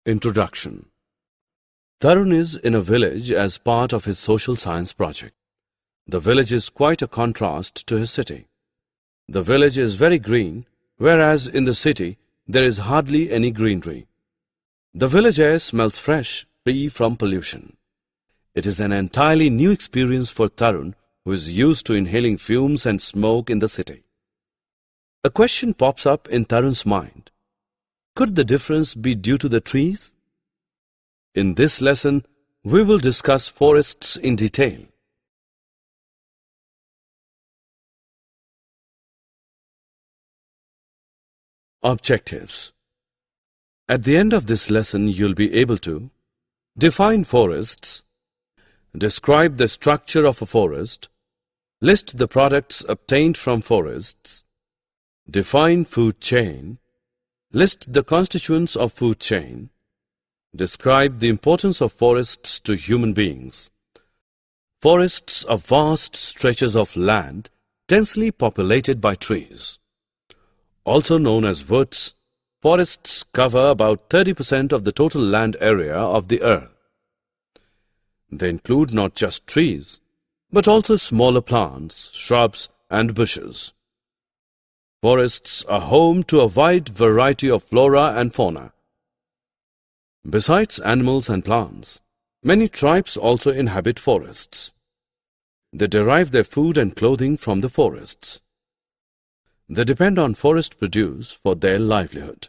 Introduction. Tarun is in a village as part of his social science project. The village is quite a contrast to his city. The village is very green, whereas in the city there is hardly any greenery. The village air smells fresh, free from pollution. It is an entirely new experience for Tarun, who is used to inhaling fumes and smoke in the city. A question pops up in Tarun's mind. Could the difference be due to the trees? In this lesson, we will discuss forests in detail. Objectives. At the end of this lesson, you'll be able to define forests, describe the structure of a forest, list the products obtained from forests, define food chain, list the constituents of food chain, describe the importance of forests to human beings. Forests are vast stretches of land densely populated by trees. Also known as woods, forests cover about 30% of the total land area of the earth. They include not just trees, but also smaller plants, shrubs, and bushes. Forests are home to a wide variety of flora and fauna. Besides animals and plants, many tribes also inhabit forests. They derive their food and clothing from the forests. They depend on forest produce for their livelihood.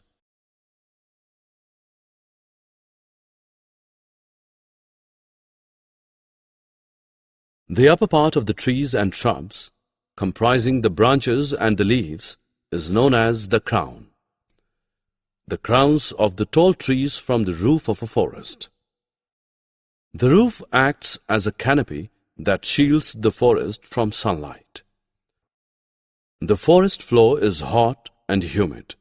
The upper part of the trees and shrubs, comprising the branches and the leaves, is known as the crown. The crowns of the tall trees form the roof of a forest. The roof acts as a canopy that shields the forest from sunlight. The forest floor is hot and humid.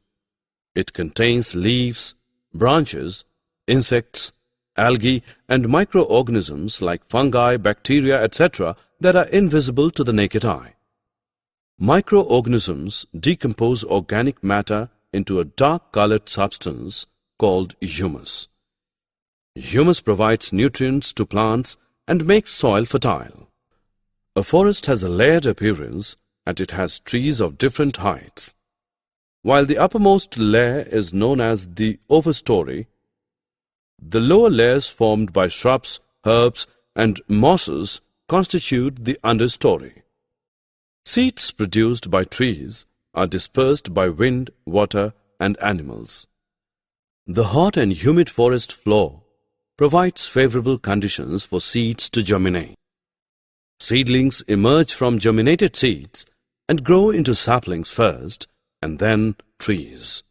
It contains leaves, branches, insects, algae, and microorganisms like fungi, bacteria, etc. that are invisible to the naked eye. Microorganisms decompose organic matter into a dark-colored substance called humus. Humus provides nutrients to plants and makes soil fertile. A forest has a layered appearance and it has trees of different heights. While the uppermost layer is known as the overstory, the lower layers formed by shrubs, herbs, and mosses constitute the understory. Seeds produced by trees are dispersed by wind, water, and animals. The hot and humid forest floor provides favorable conditions for seeds to germinate. Seedlings emerge from germinated seeds and grow into saplings first and then trees.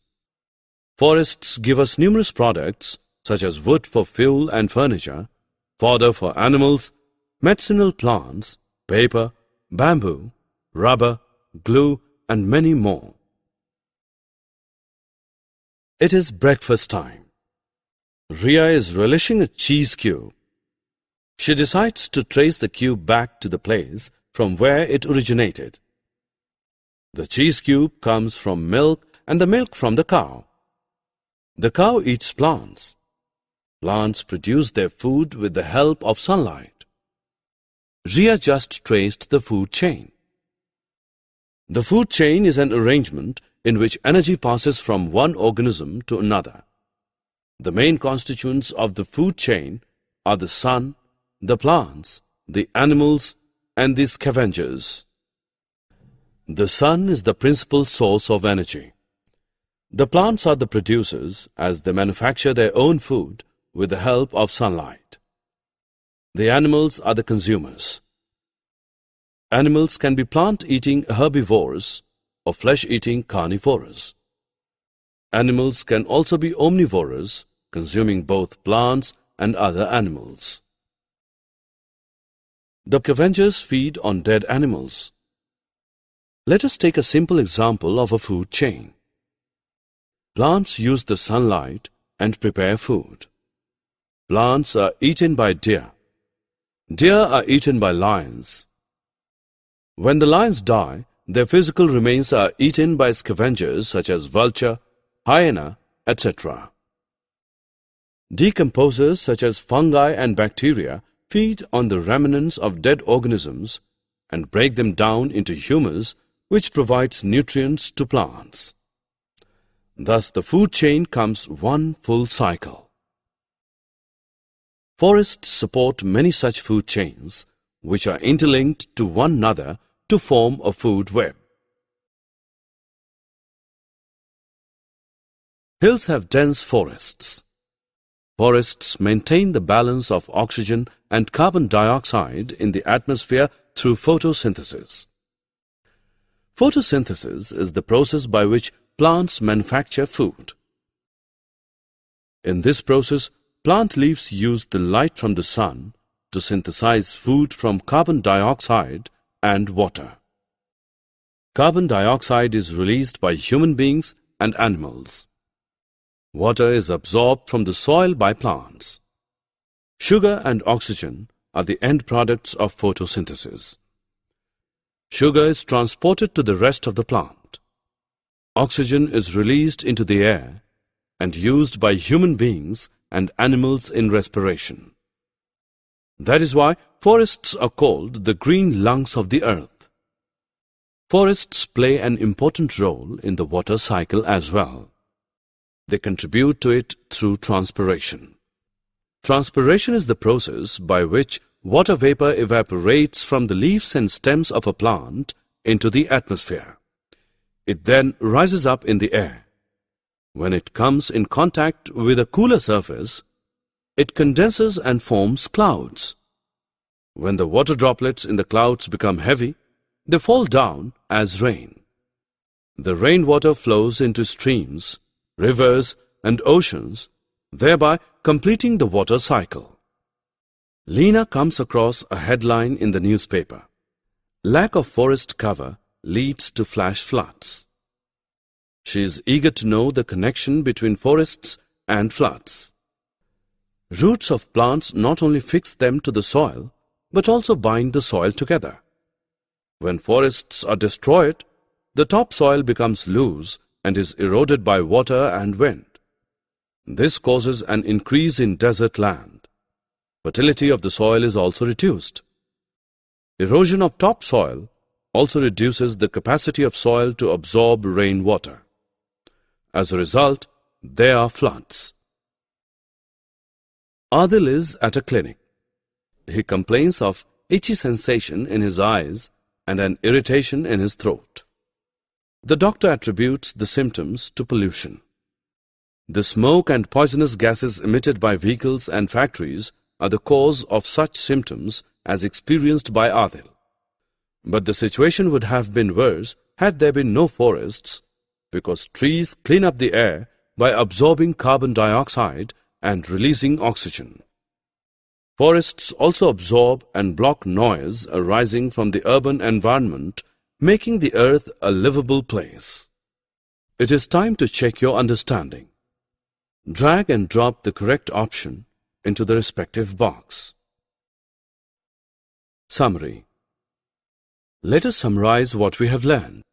Forests give us numerous products such as wood for fuel and furniture, fodder for animals, medicinal plants, paper, bamboo, rubber, glue, and many more. It is breakfast time. Ria is relishing a cheese cube. She decides to trace the cube back to the place from where it originated. The cheese cube comes from milk and the milk from the cow. The cow eats plants. Plants produce their food with the help of sunlight. Ria just traced the food chain. The food chain is an arrangement in which energy passes from one organism to another. The main constituents of the food chain are the sun, the plants, the animals, and the scavengers. The sun is the principal source of energy. The plants are the producers as they manufacture their own food with the help of sunlight. The animals are the consumers. Animals can be plant-eating herbivores or flesh-eating carnivores. Animals can also be omnivores, consuming both plants and other animals. The scavengers feed on dead animals. Let us take a simple example of a food chain. Plants use the sunlight and prepare food. Plants are eaten by deer. Deer are eaten by lions. When the lions die, their physical remains are eaten by scavengers such as vulture, hyena, etc. Decomposers such as fungi and bacteria feed on the remnants of dead organisms and break them down into humus, which provides nutrients to plants. Thus, the food chain comes one full cycle. Forests support many such food chains, which are interlinked to one another to form a food web. Hills have dense forests. Forests maintain the balance of oxygen and carbon dioxide in the atmosphere through photosynthesis. Photosynthesis is the process by which plants manufacture food. In this process, plant leaves use the light from the sun to synthesize food from carbon dioxide and water. Carbon dioxide is released by human beings and animals. Water is absorbed from the soil by plants. Sugar and oxygen are the end products of photosynthesis. Sugar is transported to the rest of the plant. Oxygen is released into the air and used by human beings and animals in respiration. That is why forests are called the green lungs of the earth. Forests play an important role in the water cycle as well. They contribute to it through transpiration. Transpiration is the process by which water vapor evaporates from the leaves and stems of a plant into the atmosphere. It then rises up in the air. When it comes in contact with a cooler surface, it condenses and forms clouds. When the water droplets in the clouds become heavy, they fall down as rain. The rainwater flows into streams, rivers and oceans, thereby completing the water cycle. Lena comes across a headline in the newspaper. Lack of forest cover leads to flash floods. She is eager to know the connection between forests and floods. Roots of plants not only fix them to the soil, but also bind the soil together. When forests are destroyed, the topsoil becomes loose and is eroded by water and wind. This causes an increase in desert land. Fertility of the soil is also reduced. Erosion of topsoil also reduces the capacity of soil to absorb rainwater. As a result, there are floods. Adil is at a clinic. He complains of itchy sensation in his eyes and an irritation in his throat. The doctor attributes the symptoms to pollution. The smoke and poisonous gases emitted by vehicles and factories are the cause of such symptoms as experienced by Adil. But the situation would have been worse had there been no forests, because trees clean up the air by absorbing carbon dioxide and releasing oxygen. Forests also absorb and block noise arising from the urban environment, making the earth a livable place. It is time to check your understanding. Drag and drop the correct option into the respective box. Summary. Let us summarize what we have learned.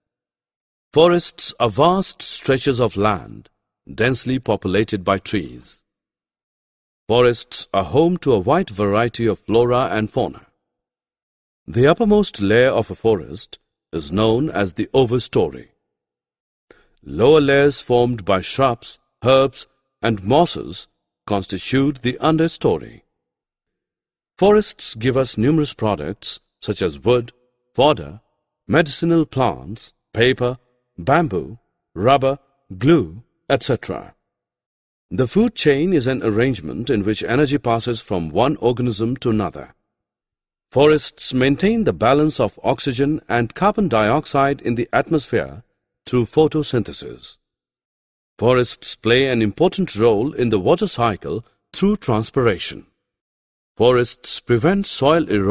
Forests are vast stretches of land densely populated by trees. Forests are home to a wide variety of flora and fauna. The uppermost layer of a forest is known as the overstory. Lower layers formed by shrubs, herbs, and mosses constitute the understory. Forests give us numerous products such as wood, fodder, medicinal plants, paper, bamboo, rubber, glue, etc. The food chain is an arrangement in which energy passes from one organism to another. Forests maintain the balance of oxygen and carbon dioxide in the atmosphere through photosynthesis. Forests play an important role in the water cycle through transpiration. Forests prevent soil erosion